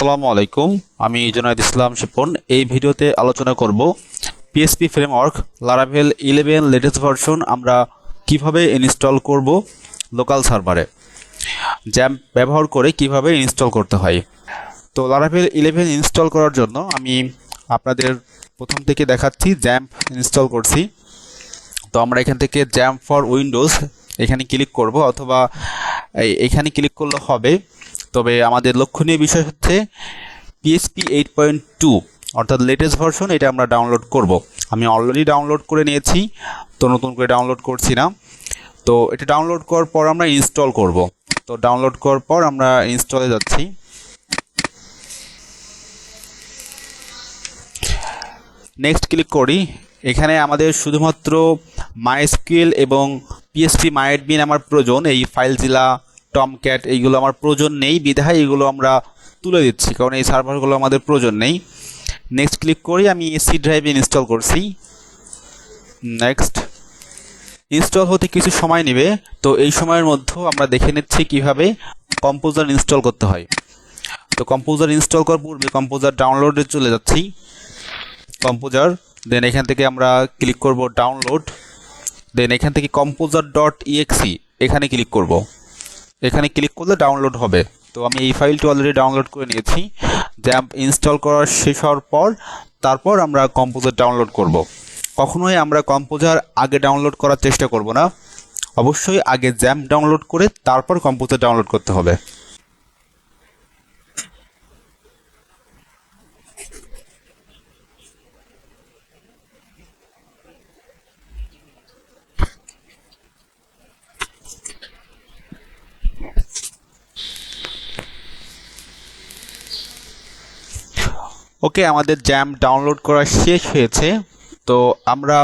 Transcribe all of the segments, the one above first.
আসসালামু আলাইকুম, আমি জুনায়েদ ইসলাম শিপন। এই ভিডিওতে আলোচনা করব PSP framework Laravel 11 latest version আমরা কিভাবে ইনস্টল করব লোকাল সার্ভারে, জ্যাম্প ব্যবহার করে কিভাবে ইনস্টল করতে হয়। তো লারাভেল 11 ইনস্টল করার জন্য আমি আপনাদের প্রথম থেকে দেখাচ্ছি। জ্যাম্প ইনস্টল করছি, তো আমরা এখান থেকে জ্যাম্প ফর উইন্ডোজ এখানে ক্লিক করব, অথবা এখানে ক্লিক করলে হবে। তবে আমাদের লক্ষণীয় বিষয় হচ্ছে পিএসপি 8.2 অর্থাৎ লেটেস্ট ভার্সন, এটা আমরা ডাউনলোড করব। আমি অলরেডি ডাউনলোড করে নিয়েছি, তো নতুন করে ডাউনলোড করছি না। তো এটা ডাউনলোড করার পর আমরা ইনস্টল করব। তো ডাউনলোড করার পর আমরা ইনস্টলে যাচ্ছি। নেক্সট ক্লিক করি। এখানে আমাদের শুধুমাত্র মাইএসকিউএল এবং পিএসপি মাইএডমিন আমার প্রয়োজন। এই ফাইলজিলা, টমক্যাট এইগুলো আমার প্রয়োজন নেই, বিধায় এগুলো আমরা তুলে দিচ্ছি, কারণ এই সার্ভারগুলো আমাদের প্রয়োজন নেই। নেক্সট ক্লিক করি। আমি সি ড্রাইভে ইনস্টল করছি। নেক্সট। ইনস্টল হতে কিছু সময় নেবে, তো এই সময়ের মধ্যে আমরা দেখে নিচ্ছি কিভাবে কম্পোজার ইনস্টল করতে হয়। তো কম্পোজার ইনস্টল করার পূর্বে কম্পোজার ডাউনলোডে চলে যাচ্ছি। কম্পোজার, দেন এখান থেকে আমরা ক্লিক করব ডাউনলোড। দেন এখান থেকে composer.exe এখানে ক্লিক করব। এখানে ক্লিক করলে ডাউনলোড হবে। তো আমি এই ফাইলটি অলরেডি ডাউনলোড করে নিয়েছি। জ্যাম্প ইনস্টল করা শেষ হওয়ার পর তারপর আমরা কম্পোজার ডাউনলোড করব। কখনোই আমরা কম্পোজার আগে ডাউনলোড করার চেষ্টা করব না, অবশ্যই আগে জ্যাম্প ডাউনলোড করে তারপর কম্পোজার ডাউনলোড করতে হবে। ওকে, আমাদের জ্যাম্প ডাউনলোড করা শেষ হয়েছে। তো আমরা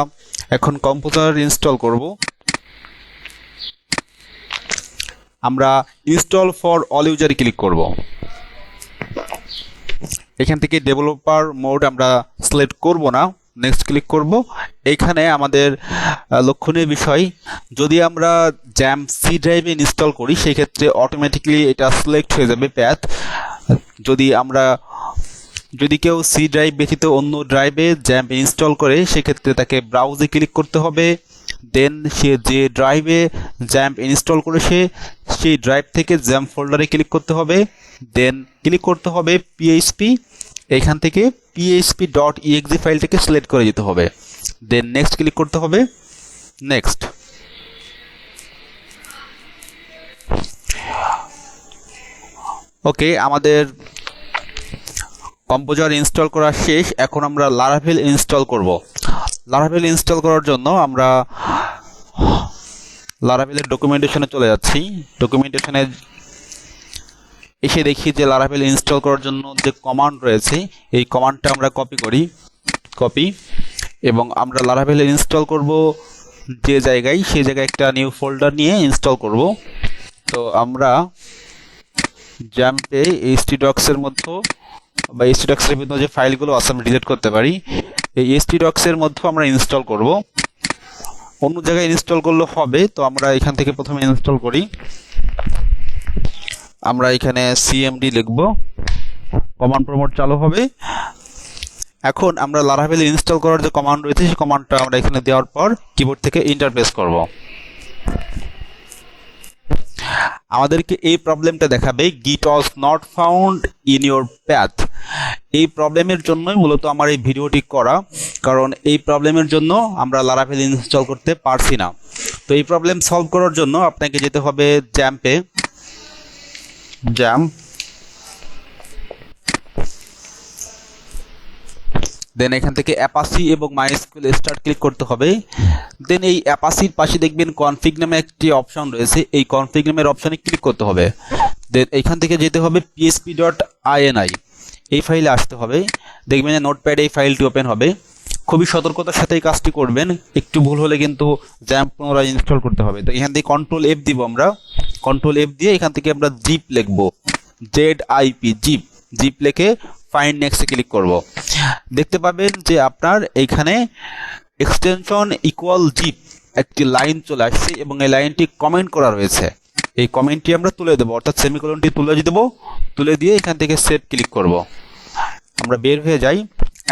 এখন কম্পোজার ইনস্টল করব। আমরা ইনস্টল ফর অল ইউজারে ক্লিক করব। এখান থেকে ডেভেলপার মোড আমরা সিলেক্ট করব না, নেক্সট ক্লিক করব। এখানে আমাদের লক্ষণীয় বিষয়, যদি আমরা জ্যাম্প সি ড্রাইভে ইনস্টল করি সেক্ষেত্রে অটোমেটিকলি এটা সিলেক্ট হয়ে যাবে প্যাথ। যদি কেউ সি ড্রাইভ ব্যতীত অন্য ড্রাইভে জ্যাম্প ইনস্টল করে সেক্ষেত্রে তাকে ব্রাউজে ক্লিক করতে হবে। দেন সে যে ড্রাইভে জ্যাম্প ইনস্টল করেছে সেই ড্রাইভ থেকে জ্যাম্প ফোল্ডারে ক্লিক করতে হবে। দেন ক্লিক করতে হবে পিএইচপি, এখান থেকে php.exe ফাইলটাকে সিলেক্ট করে যেতে হবে। দেন নেক্সট ক্লিক করতে হবে। নেক্সট। ওকে, আমাদের কম্পোজার ইনস্টল করা শেষ। এখন আমরা লারাভেল ইনস্টল করব। লারাভেল ইনস্টল করার জন্য আমরা লারাভেলের ডকুমেন্টেশনে চলে যাচ্ছি। ডকুমেন্টেশনে এসে দেখি যে লারাভেল ইনস্টল করার জন্য যে কমান্ড রয়েছে এই কমান্ডটা আমরা কপি এবং আমরা লারাভেল ইনস্টল করব যে জায়গায়, সেই জায়গায় একটা নিউ ফোল্ডার নিয়ে ইনস্টল করব। তো আমরা জ্যাম্পে htdocs-এর মধ্যে বা htdocs-এর ভিতরে যে ফাইলগুলো আছে আমরা ডিলিট করতে পারি, এই htdocs-এর মধ্যে আমরা ইনস্টল করব। অন্য জায়গায় ইনস্টল করলে হবে, তো আমরা এখান থেকে প্রথমে ইনস্টল করি। আমরা এখানে cmd লিখব, কমান্ড প্রম্পট চালু হবে। এখন আমরা লারাভেল ইনস্টল করার যে কমান্ড রয়েছে সেই কমান্ডটা আমরা এখানে দেওয়ার পর কিবোর্ড থেকে এন্টার প্রেস করব। আমাদেরকে এই প্রবলেমটা দেখাবে, গিট was not found in your path. এই প্রবলেমের জন্যই মূলত আমার এই ভিডিওটি করা, কারণ এই প্রবলেমের জন্য আমরা লারাভেল ইনস্টল করতে পারছি না। তো এই প্রবলেম সলভ করার জন্য আপনাকে যেতে হবে জ্যাম্প, দেন এখান থেকে অ্যাপাসি এবং মাইএসকিউএল স্টার্ট ক্লিক করতে হবে। দেন এই অ্যাপাসির পাশে দেখবেন কনফিগ নামে একটি অপশন রয়েছে, এই কনফিগ নামের অপশনে ক্লিক করতে হবে। দেন এখান থেকে যেতে হবে php.ini, এই ফাইলে আসতে হবে। দেখবেন যে নোটপ্যাডে এই ফাইলটি ওপেন হবে। খুবই সতর্কতার সাথে এই কাজটি করবেন, একটু ভুল হলে কিন্তু জ্যাম্প পুনরায় ইনস্টল করতে হবে। তো এখান থেকে কন্ট্রোল F দিব, আমরা কন্ট্রোল F দিয়ে এখান থেকে আমরা জিপ লিখব, জিপ লিখে ফাইন্ড নেক্সটে ক্লিক করব। দেখতে পাবেন যে আপনার এখানে এক্সটেনশন ইকুয়াল জিপ একটি লাইন চলে আসছে এবং এই লাইনটি কমেন্ট করা রয়েছে। এই কমেন্টটি আমরা তুলে দেবো, অর্থাৎ সেমিকোলনটি তুলে দেবো। তুলে দিয়ে এখান থেকে সেভ ক্লিক করব। আমরা বের হয়ে যাই।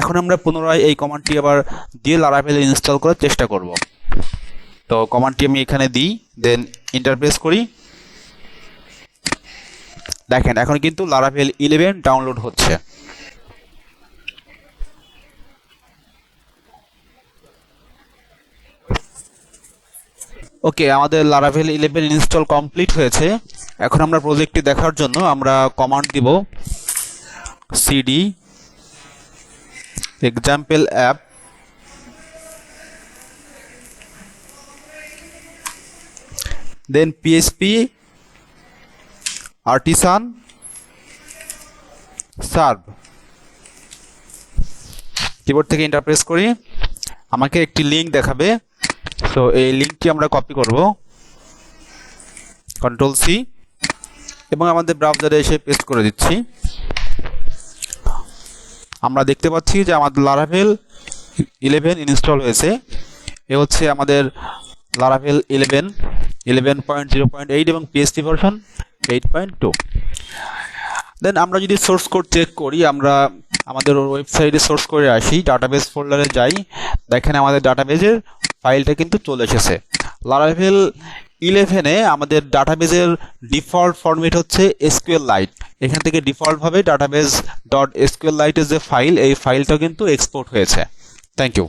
এখন আমরা পুনরায় এই কমান্ডটি আবার দিয়ে লারাভেল ইনস্টল করার চেষ্টা করব। তো কমান্ডটি আমি এখানে দিই, দেন এন্টার প্রেস করি। দেখেন এখন কিন্তু লারাভেল 11 ডাউনলোড হচ্ছে। ওকে, আমাদের লারাভেল 11 ইনস্টল কমপ্লিট হয়েছে। এখন আমরা প্রজেক্টটি দেখার জন্য আমরা কমান্ড দিব সিডি এক্সাম্পল অ্যাপ, দেন পিএসপি আর্টিসান সার্ভ। কিবোর্ড থেকে এন্টার প্রেস করি। আমাকে একটি লিঙ্ক দেখাবে, তো এই লিঙ্কটি আমরা কপি করব, কন্ট্রোল সি, এবং আমাদের ব্রাউজারে এসে পেস্ট করে দিচ্ছি। আমরা দেখতে পাচ্ছি যে আমাদের লারাভেল 11 ইনস্টল হয়েছে। এ হচ্ছে আমাদের লারাভেল 11 11.0.8 এবং পিএসপি ভার্সন 8.2। দেন আমরা যদি সোর্স কোড চেক করি, আমরা আমাদের ওয়েবসাইটে সোর্স করে আসি, ডাটাবেস ফোল্ডারে যাই। দেখেন আমাদের ডাটাবেজের ফাইলটা কিন্তু চলে এসেছে। লারাভেল 11-এ আমাদের ডাটাবেজের ডিফল্ট ফরম্যাট হচ্ছে SQLite। এখান থেকে ডিফল্টভাবে ডাটাবেজ ডট SQLite এর যে ফাইল, এই ফাইলটা কিন্তু এক্সপোর্ট হয়েছে। Thank you.